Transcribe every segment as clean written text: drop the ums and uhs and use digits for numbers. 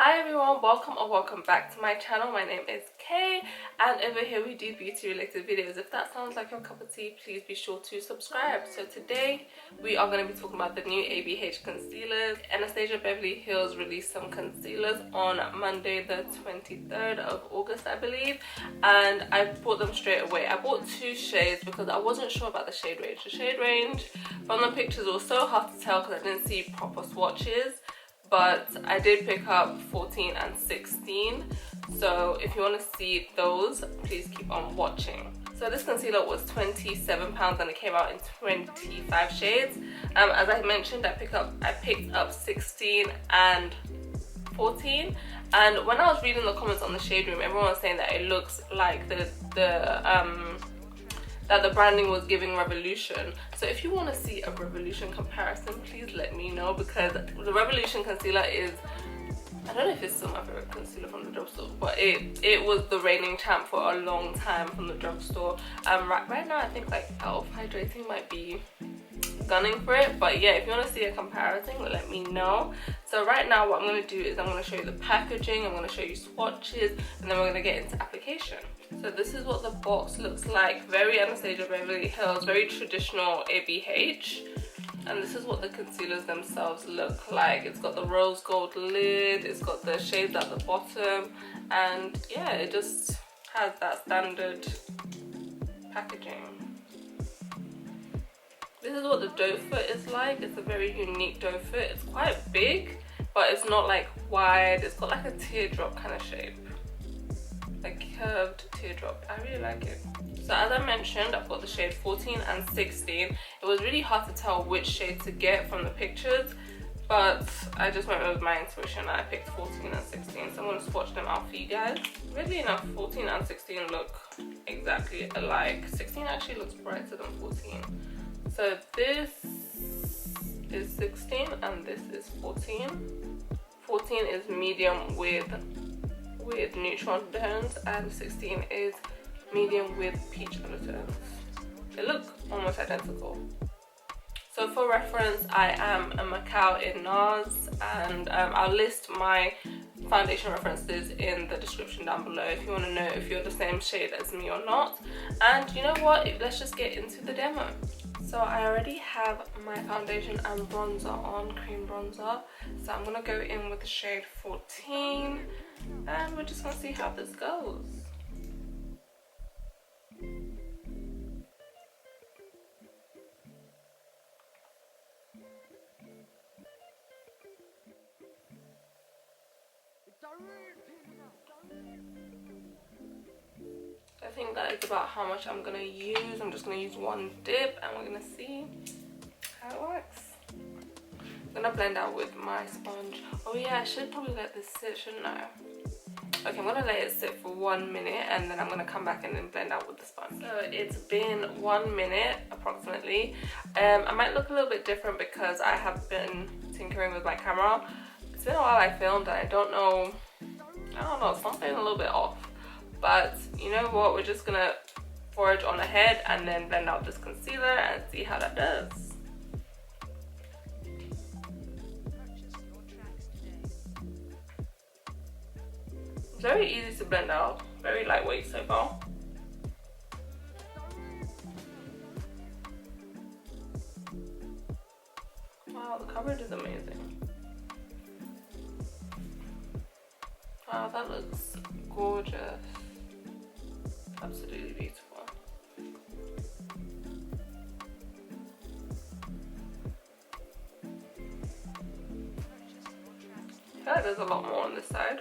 Hi everyone, welcome or welcome back to my channel. My name is Kay and over here we do beauty related videos. If that sounds like your cup of tea, please be sure to subscribe. So today we are going to be talking about the new ABH concealers. Anastasia Beverly Hills released some concealers on Monday the 23rd of August I believe, and I bought them straight away. I bought two shades because I wasn't sure about the shade range. The shade range from the pictures was so hard to tell because I didn't see proper swatches. But I did pick up 14 and 16, so if you want to see those, please keep on watching. So this concealer was £27 and it came out in 25 shades. As I mentioned, I picked up 16 and 14, and when I was reading the comments on the shade room, everyone was saying that it looks like that the branding was giving Revolution. So if you want to see a Revolution comparison, please let me know, because the Revolution concealer is, I don't know if it's still my favorite concealer from the drugstore, but it was the reigning champ for a long time from the drugstore. Right now I think like Elf Hydrating might be gunning for it, but yeah, if you want to see a comparison, let me know. So right now what I'm going to do is I'm going to show you the packaging, I'm going to show you swatches, and then we're going to get into application. So this is what the box looks like. Very Anastasia Beverly Hills, very traditional ABH. And this is what the concealers themselves look like. It's got the rose gold lid, it's got the shades at the bottom, and yeah, it just has that standard packaging. This is what the doe foot is like. It's a very unique doe foot. It's quite big, but it's not like wide. It's got like a teardrop kind of shape. A curved teardrop. I really like it. So as I mentioned, I've got the shade 14 and 16. It was really hard to tell which shade to get from the pictures, but I just went with my intuition and I picked 14 and 16. So I'm going to swatch them out for you guys. Weirdly enough, 14 and 16 look exactly alike. 16 actually looks brighter than 14. So this is 16 and this is 14. 14 is medium with neutral undertones and 16 is medium with peach undertones. They look almost identical. So for reference, I am a Macao in Nars, and I'll list my foundation references in the description down below if you want to know if you're the same shade as me or not. And you know what, let's just get into the demo. So I already have my foundation and bronzer on, cream bronzer. So I'm going to go in with the shade 14 and we're just going to see how this goes. I think that is about how much I'm going to use. I'm just going to use one dip and we're going to see how it works. I'm going to blend out with my sponge. Oh yeah, I should probably let this sit, shouldn't I? Okay, I'm going to let it sit for 1 minute and then I'm going to come back and then blend out with the sponge. So it's been 1 minute approximately. I might look a little bit different because I have been tinkering with my camera. It's been a while I filmed and I don't know, something a little bit off. But you know what, we're just gonna forage on ahead and then blend out this concealer and see how that does. It's very easy to blend out, very lightweight so far. Wow, the coverage is amazing. Wow, that looks gorgeous. Absolutely beautiful. I feel like there's a lot more on this side.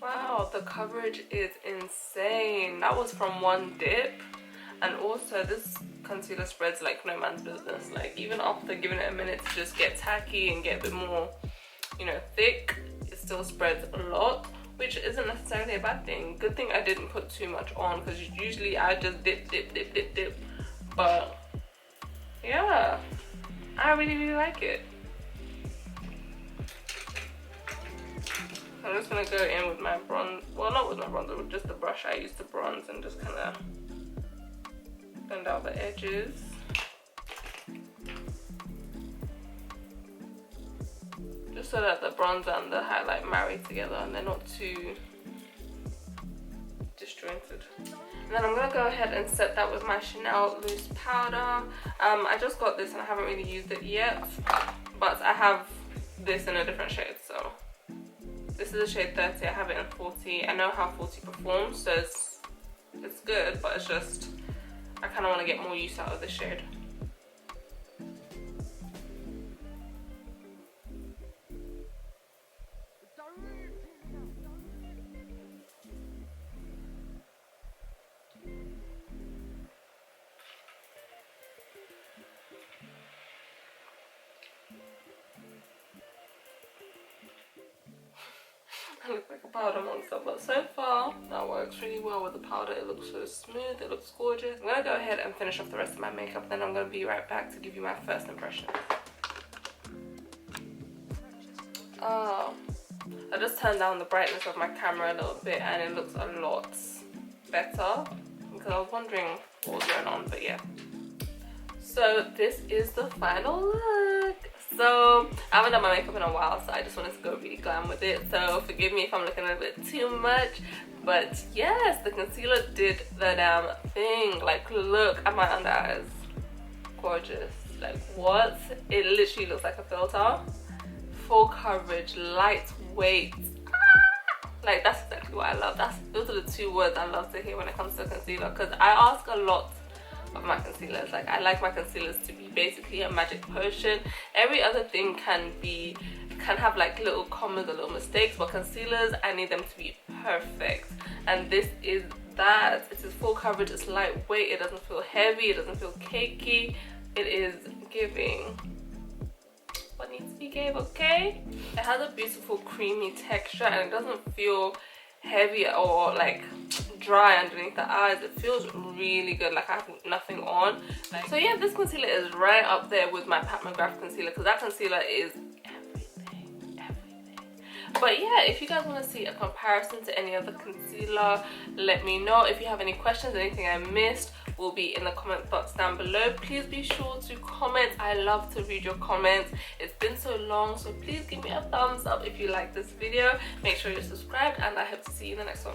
Wow, the coverage is insane. That was from one dip, and also this concealer spreads like no man's business. Like even after giving it a minute to just get tacky and get a bit more, you know, thick, it still spreads a lot, which isn't necessarily a bad thing. Good thing I didn't put too much on because usually I just dip. But yeah, I really like it. I'm just gonna go in with my bronze, well not with my bronzer, with just the brush I used to bronze and just kind of blend out the edges. Just so that the bronzer and the highlight marry together and they're not too disjointed. And then I'm going to go ahead and set that with my Chanel loose powder. I just got this and I haven't really used it yet, but I have this in a different shade. So this is a shade 30, I have it in 40. I know how 40 performs, so it's good, but it's just, I kind of want to get more use out of this shade. I look like a powder monster, but so far that works really well with the powder. It looks so smooth, it looks gorgeous. I'm gonna go ahead and finish off the rest of my makeup, then I'm gonna be right back to give you my first impression. Oh, I just turned down the brightness of my camera a little bit and it looks a lot better because I was wondering what was going on, but yeah. So this is the final look. So I haven't done my makeup in a while, so I just wanted to go really glam with it. So forgive me if I'm looking a little bit too much, but yes, the concealer did the damn thing. Like, look at my under eyes, gorgeous. Like, what? It literally looks like a filter. Full coverage, lightweight. Like, that's exactly what I love. Those are the two words I love to hear when it comes to concealer, because I ask a lot of my concealers. Like, I like my concealers to be basically a magic potion. Every other thing can have like little commas or little mistakes, but concealers, I need them to be perfect, and this is that. It is full coverage, it's lightweight, it doesn't feel heavy, it doesn't feel cakey. It is giving what needs to be gave, okay? It has a beautiful creamy texture and it doesn't feel heavy or like dry underneath the eyes. It feels really good, like I have nothing on. So yeah, this concealer is right up there with my Pat McGrath concealer, because that concealer is everything. But yeah, if you guys want to see a comparison to any other concealer, let me know. If you have any questions, anything I missed, will be in the comment box down below. Please be sure to comment. I love to read your comments. It's been so long, so please give me a thumbs up if you like this video. Make sure you're subscribed, and I hope to see you in the next one.